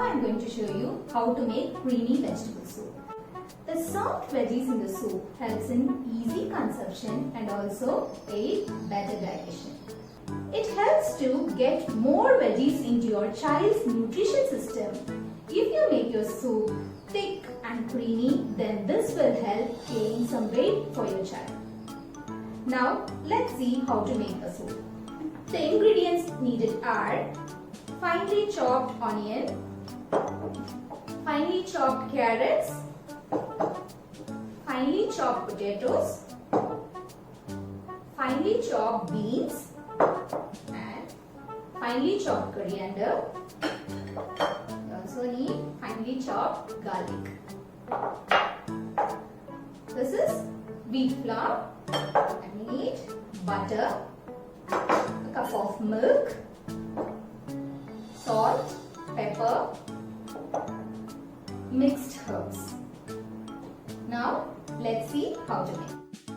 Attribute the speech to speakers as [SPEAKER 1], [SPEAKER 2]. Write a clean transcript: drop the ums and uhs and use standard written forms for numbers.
[SPEAKER 1] Now I am going to show you how to make creamy vegetable soup. The soft veggies in the soup helps in easy consumption and also aid better digestion. It helps to get more veggies into your child's nutrition system. If you make your soup thick and creamy, then this will help gain some weight for your child. Now let's see how to make the soup. The ingredients needed are finely chopped onion, finely chopped carrots, finely chopped potatoes, finely chopped beans and finely chopped coriander. You also need finely chopped garlic. This is wheat flour. And we need butter, a cup of milk, salt, pepper, mixed herbs. Now let's see how to make.